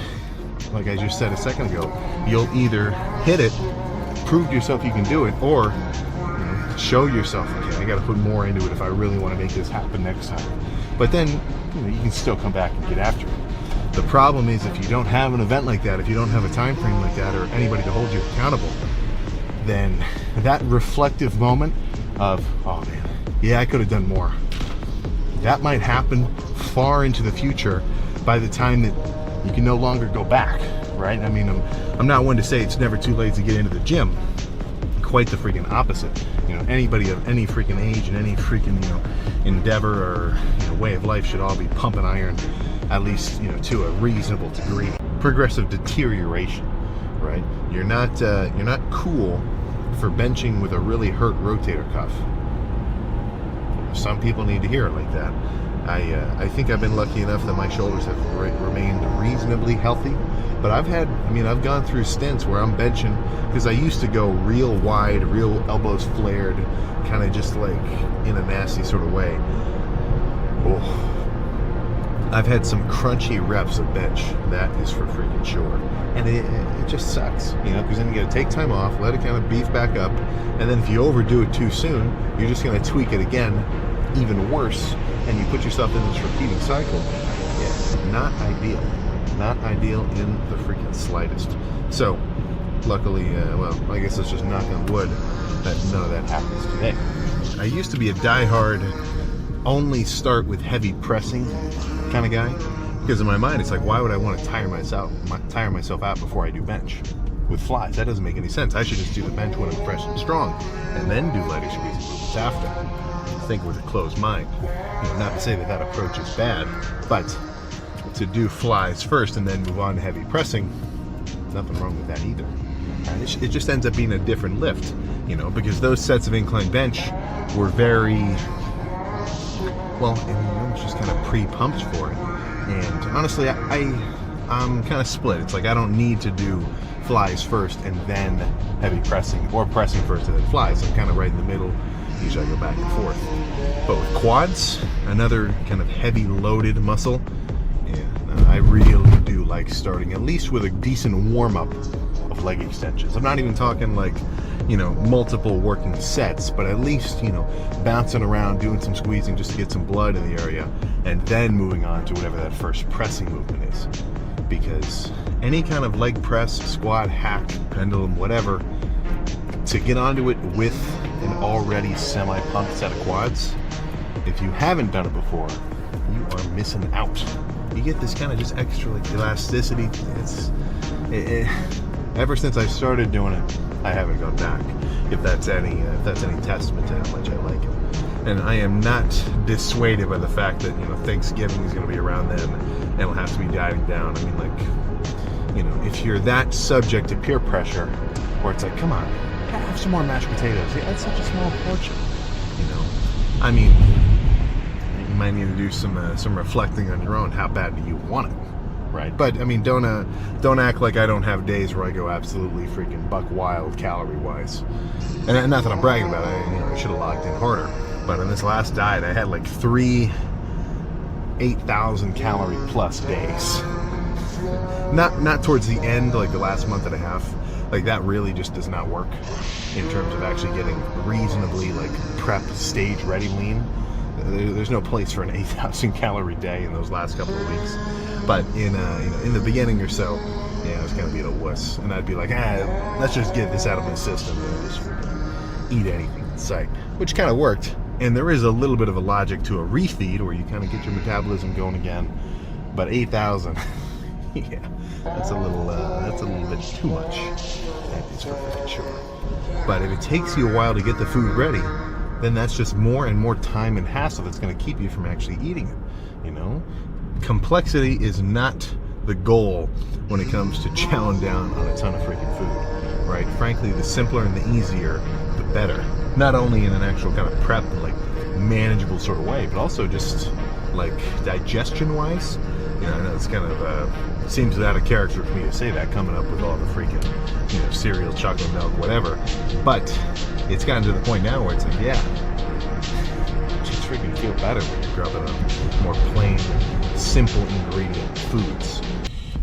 like I just said a second ago, you'll either hit it, prove to yourself you can do it, or show yourself, okay, I got to put more into it if I really want to make this happen next time. But then, you can still come back and get after it. The problem is if you don't have an event like that, if you don't have a time frame like that, or anybody to hold you accountable, then that reflective moment of, oh man, yeah, I could have done more. That might happen far into the future by the time that you can no longer go back, right? I mean, I'm not one to say it's never too late to get into the gym. Quite the freaking opposite. You know, anybody of any freaking age and any freaking, you know, endeavor or, you know, way of life should all be pumping iron, at least, you know, to a reasonable degree. Progressive deterioration, right? You're not cool for benching with a really hurt rotator cuff. Some people need to hear it like that. I think I've been lucky enough that my shoulders have remained reasonably healthy, but I've gone through stints where I'm benching, because I used to go real wide, real elbows flared, kind of just like in a nasty sort of way. Oh, I've had some crunchy reps of bench, that is for freaking sure. And it just sucks, you know, because then you got to take time off, let it kind of beef back up, and then if you overdo it too soon, you're just going to tweak it again, even worse, and you put yourself in this repeating cycle. Yeah, not ideal. Not ideal in the freaking slightest. So, luckily, well, I guess let's just knock on wood that none of that happens today. I used to be a diehard, only start with heavy pressing kind of guy, because in my mind it's like, why would I want to tire myself out before I do bench with flies? That doesn't make any sense. I should just do the bench when I'm fresh and strong, and then do lighter squeezing movements after. Think with a closed mind. You know, not to say that approach is bad, but to do flies first and then move on to heavy pressing, nothing wrong with that either. It just ends up being a different lift, you know, because those sets of incline bench were very, well, I was just kind of pre-pumped for it. And honestly, I'm kind of split. It's like I don't need to do flies first and then heavy pressing, or pressing first and then flies. I'm kind of right in the middle. Usually I go back and forth. But with quads, another kind of heavy loaded muscle, yeah, I really do like starting at least with a decent warm-up of leg extensions. I'm not even talking like, you know, multiple working sets, but at least, you know, bouncing around, doing some squeezing just to get some blood in the area, and then moving on to whatever that first pressing movement is. Because any kind of leg press, squat, hack, pendulum, whatever, to get onto it with an already semi-pumped set of quads, if you haven't done it before, you are missing out. You get this kind of just extra like elasticity. Ever since I started doing it, I haven't gone back. If that's any testament to how much I like it. And I am not dissuaded by the fact that, you know, Thanksgiving is going to be around then, and it'll have to be dieting down. I mean, like, you know, if you're that subject to peer pressure, where it's like, come on, have some more mashed potatoes. Yeah, that's such a small portion, you know. I mean, you might need to do some reflecting on your own. How bad do you want it, right? But I mean, don't act like I don't have days where I go absolutely freaking buck wild calorie wise. And not that I'm bragging about it. I should have logged in harder. But on this last diet, I had like 3 8,000 calorie plus days. Not towards the end, like the last month and a half. Like that really just does not work in terms of actually getting reasonably like prep stage ready lean. There's no place for an 8,000 calorie day in those last couple of weeks. But in the beginning or so, yeah, I was kind of being a wuss, and I'd be like, let's just get this out of my system and just eat anything in sight, which kind of worked. And there is a little bit of a logic to a refeed where you kind of get your metabolism going again. But 8,000, yeah, that's a little bit too much. That is for sure. But if it takes you a while to get the food ready, then that's just more and more time and hassle that's going to keep you from actually eating it. You know, complexity is not the goal when it comes to chowing down on a ton of freaking food, right? Frankly, the simpler and the easier, the better. Not only in an actual kind of prep, like manageable sort of way, but also just like digestion-wise. You know, I know it's kind of seems out of character for me to say that, coming up with all the freaking, you know, cereal, chocolate milk, whatever. But it's gotten to the point now where it's like, yeah, just freaking feel better when you're grubbing on more plain, simple ingredient foods.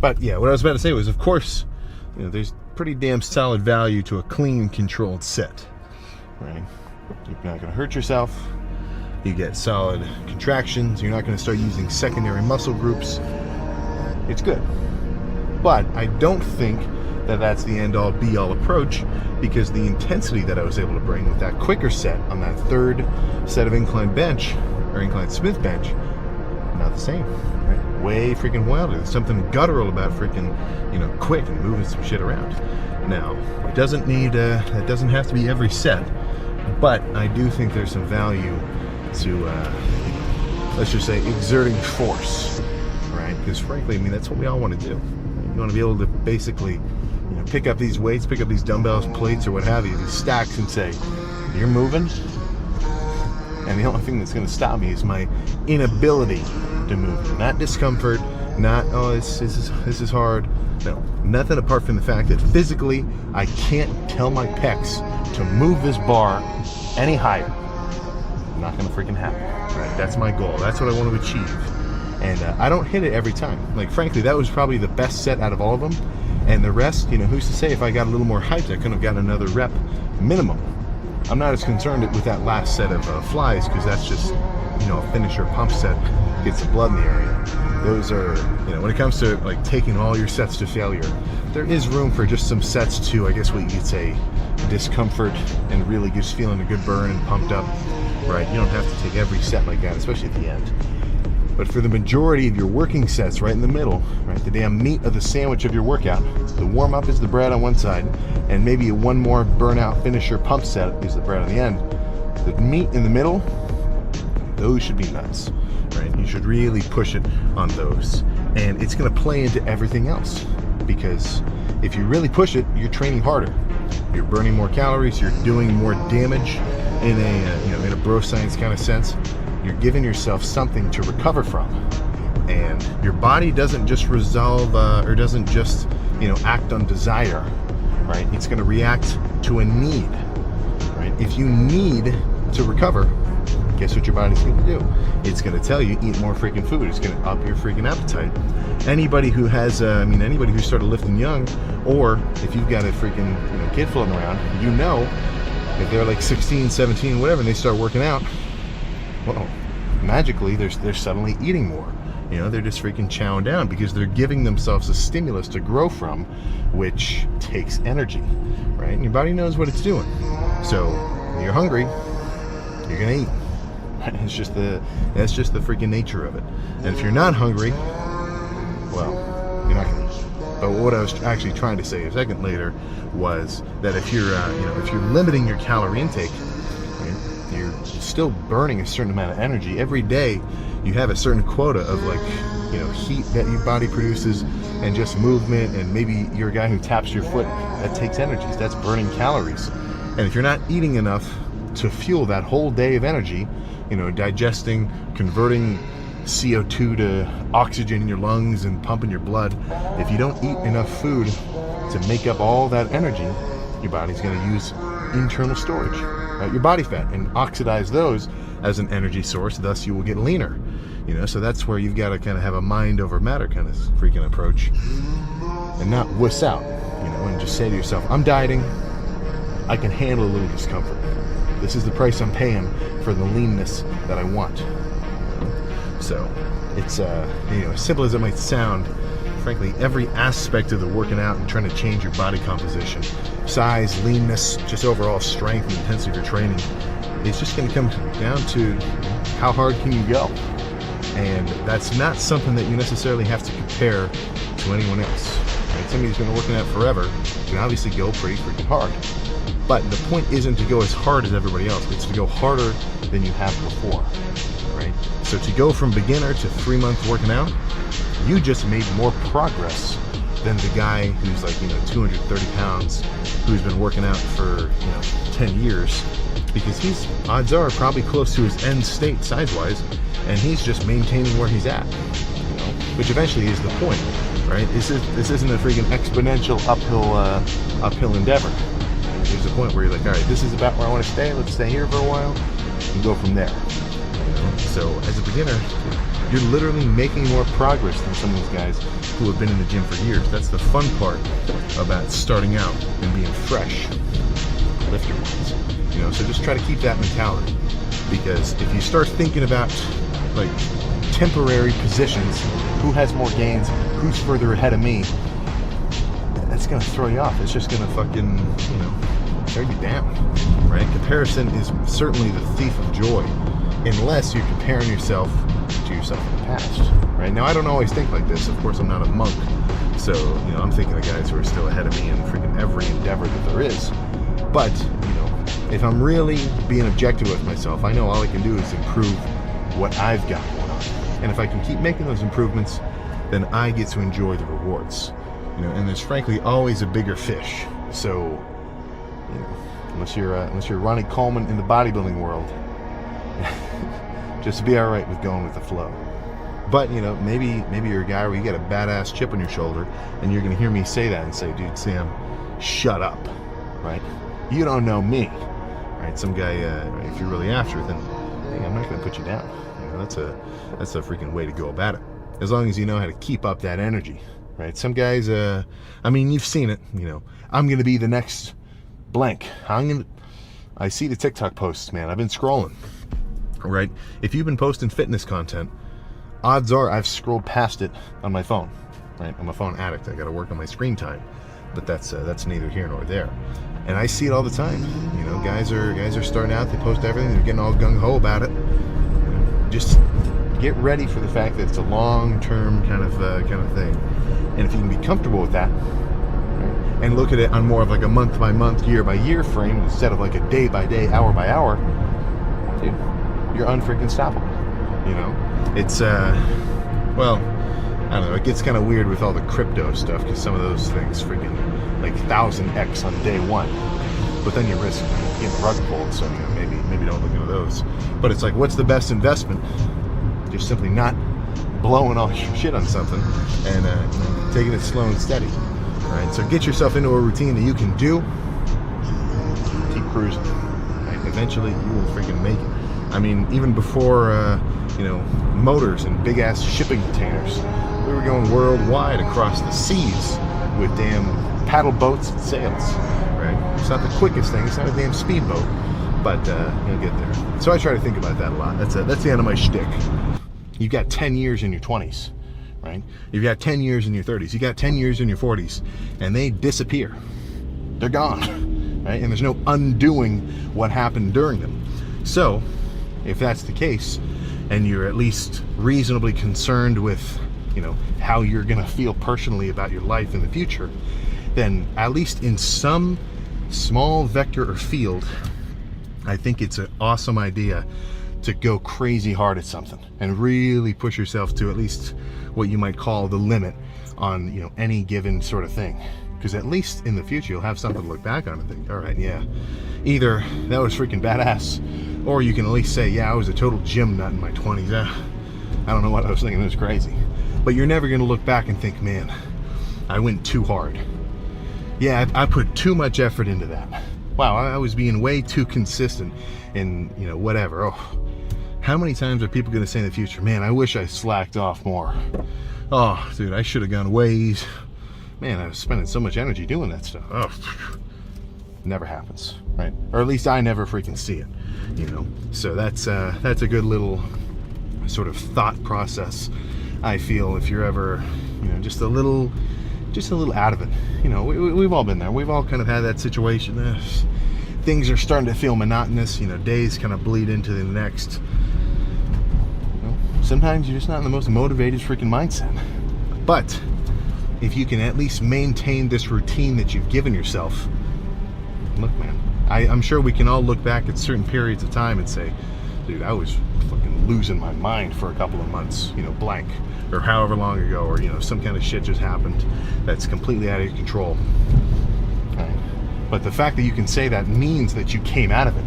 But yeah, what I was about to say was, of course, you know, there's pretty damn solid value to a clean, controlled set, right? You're not going to hurt yourself. You get solid contractions. You're not going to start using secondary muscle groups. It's good. But I don't think that that's the end-all be-all approach, because the intensity that I was able to bring with that quicker set on that third set of incline bench, or incline Smith bench, not the same, right? Way freaking wilder. There's something guttural about freaking, quick and moving some shit around. Now, it doesn't need, it doesn't have to be every set, but I do think there's some value to, let's just say, exerting force, right? Because frankly, I mean, that's what we all want to do. You want to be able to basically, pick up these weights, pick up these dumbbells, plates, or what have you, these stacks, and say, you're moving, and the only thing that's going to stop me is my inability to move. Not discomfort, not, oh, this is hard. No, nothing apart from the fact that physically, I can't tell my pecs to move this bar any higher. Not going to freaking happen. Right? That's my goal. That's what I want to achieve. And I don't hit it every time. Like, frankly, that was probably the best set out of all of them. And the rest, who's to say if I got a little more hyped, I could have gotten another rep minimum. I'm not as concerned with that last set of flies, because that's just, a finisher pump set, gets the blood in the area. Those are, when it comes to like taking all your sets to failure, there is room for just some sets to, I guess what you could say, discomfort, and really just feeling a good burn and pumped up, right? You don't have to take every set like that, especially at the end. But for the majority of your working sets, right in the middle, right, the damn meat of the sandwich of your workout, the warm-up is the bread on one side, and maybe one more burnout finisher pump set is the bread on the end. The meat in the middle, those should be nuts, right? You should really push it on those. And it's gonna play into everything else, because if you really push it, you're training harder. You're burning more calories, you're doing more damage in a, in a bro science kind of sense. You're giving yourself something to recover from, and your body doesn't just resolve or doesn't just act on desire, right? It's going to react to a need, right? If you need to recover, guess what your body's going to do? It's going to tell you eat more freaking food. It's going to up your freaking appetite. Anybody who has anybody who started lifting young, or if you've got a freaking kid floating around, if they're like 16, 17, whatever, and they start working out, well, magically they're suddenly eating more. They're just freaking chowing down because they're giving themselves a stimulus to grow from, which takes energy, right? And your body knows what it's doing. So when you're hungry, you're gonna eat. That's just the freaking nature of it. And if you're not hungry, well, you're not gonna eat. But what I was actually trying to say a second later was that if you're if you're limiting your calorie intake, you're still burning a certain amount of energy. Every day you have a certain quota of heat that your body produces, and just movement, and maybe you're a guy who taps your foot, that takes energy. That's burning calories. And if you're not eating enough to fuel that whole day of energy, digesting, converting CO2 to oxygen in your lungs and pumping your blood, if you don't eat enough food to make up all that energy, your body's going to use internal storage, your body fat, and oxidize those as an energy source. Thus you will get leaner. So that's where you've got to kind of have a mind over matter kind of freaking approach, and not wuss out, and just say to yourself, I'm dieting, I can handle a little discomfort. This is the price I'm paying for the leanness that I want. So it's as simple as it might sound, frankly, every aspect of the working out and trying to change your body composition, size, leanness, just overall strength and intensity of your training, it's just going to come down to how hard can you go. And that's not something that you necessarily have to compare to anyone else. Right? Somebody who's been working out forever can obviously go pretty freaking hard. But the point isn't to go as hard as everybody else. It's to go harder than you have before. Right? So to go from beginner to 3 months working out, you just made more progress than the guy who's 230 pounds, who's been working out for 10 years, because he's, odds are, probably close to his end state size-wise, and he's just maintaining where he's at, which eventually is the point, right? This isn't a freaking exponential uphill endeavor. There's a point where you're like, all right, this is about where I want to stay. Let's stay here for a while and go from there. So as a beginner, you're literally making more progress than some of these guys who have been in the gym for years. That's the fun part about starting out and being fresh, lifter-wise. So just try to keep that mentality, because if you start thinking about temporary positions, who has more gains, who's further ahead of me, that's just gonna throw you off. It's just gonna fucking, you know, tear you down, right? Comparison is certainly the thief of joy, unless you're comparing yourself to yourself in the past, right? Now, I don't always think like this. Of course, I'm not a monk, so, you know, I'm thinking of guys who are still ahead of me in freaking every endeavor that there is. But, you know, if I'm really being objective with myself, I know all I can do is improve what I've got going on. And if I can keep making those improvements, then I get to enjoy the rewards. You know, and there's frankly always a bigger fish. So, you know, unless you're Ronnie Coleman in the bodybuilding world, just be all right with going with the flow. But, you know, maybe you're a guy where you get a badass chip on your shoulder, and you're gonna hear me say that and say, dude, Sam, shut up, right? You don't know me, right? Some guy, if you're really after it, then hey, I'm not gonna put you down. You know, that's a freaking way to go about it. As long as you know how to keep up that energy, right? Some guys, I mean, you've seen it, you know, I'm going to be the next blank. I see the TikTok posts, man. I've been scrolling, right? If you've been posting fitness content, odds are I've scrolled past it on my phone, right? I'm a phone addict. I got to work on my screen time, but that's neither here nor there. And I see it all the time. You know, guys are starting out, they post everything, they're getting all gung-ho about it. You know, just get ready for the fact that it's a long-term kind of thing. And if you can be comfortable with that, right, and look at it on more of like a month-by-month, year-by-year frame instead of like a day-by-day, hour-by-hour, dude, you're unfreaking stoppable. You know, it's well, I don't know. It gets kind of weird with all the crypto stuff because some of those things freaking like 1000x on day one, but then you risk getting the rug pulled. So, you know, maybe don't look into those. But it's like, what's the best investment? Just simply not blowing all your shit on something and taking it slow and steady, right? So get yourself into a routine that you can do. Keep cruising, right? Eventually you will freaking make it. I mean, even before you know, motors and big ass shipping containers, we were going worldwide across the seas with damn paddle boats and sails, right? It's not the quickest thing. It's not a damn speedboat, but you'll get there. So I try to think about that a lot. That's the end of my shtick. You've got 10 years in your 20s, right? You've got 10 years in your 30s. You got 10 years in your 40s, and they disappear. They're gone, right? And there's no undoing what happened during them. So, if that's the case, and you're at least reasonably concerned with, you know, how you're gonna feel personally about your life in the future, then at least in some small vector or field, I think it's an awesome idea to go crazy hard at something and really push yourself to at least what you might call the limit on, you know, any given sort of thing. Because at least in the future you'll have something to look back on and think, all right, yeah, either that was freaking badass, or you can at least say, yeah, I was a total gym nut in my 20s. I don't know what I was thinking, it was crazy. But you're never gonna look back and think, man, I went too hard. Yeah, I put too much effort into that. Wow, I was being way too consistent in, you know, whatever. Oh, how many times are people gonna say in the future, man, I wish I slacked off more. Oh, dude, I should have gone ways. Man, I was spending so much energy doing that stuff. Oh, never happens, right? Or at least I never freaking see it, you know? So that's a good little sort of thought process, I feel, if you're ever, you know, just a little out of it. You know, we've all been there. We've all kind of had that situation. Things are starting to feel monotonous, you know, days kind of bleed into the next. You know, sometimes you're just not in the most motivated freaking mindset. But if you can at least maintain this routine that you've given yourself, look, man, I'm sure we can all look back at certain periods of time and say, dude, I was fucking losing my mind for a couple of months, you know, blank, or however long ago, or, you know, some kind of shit just happened that's completely out of your control. Right? But the fact that you can say that means that you came out of it,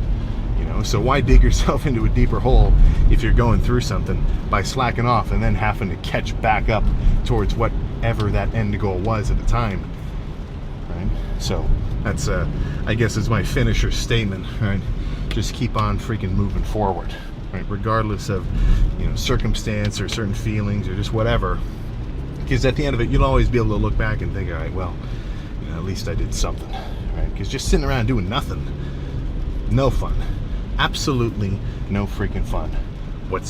you know, so why dig yourself into a deeper hole if you're going through something by slacking off and then having to catch back up towards whatever that end goal was at the time, right? So that's, I guess, is my finisher statement, right? Just keep on freaking moving forward, right? Regardless of, you know, circumstance or certain feelings or just whatever. Because at the end of it, you'll always be able to look back and think, all right, well, you know, at least I did something, right? Because just sitting around doing nothing, no fun. Absolutely no freaking fun whatsoever.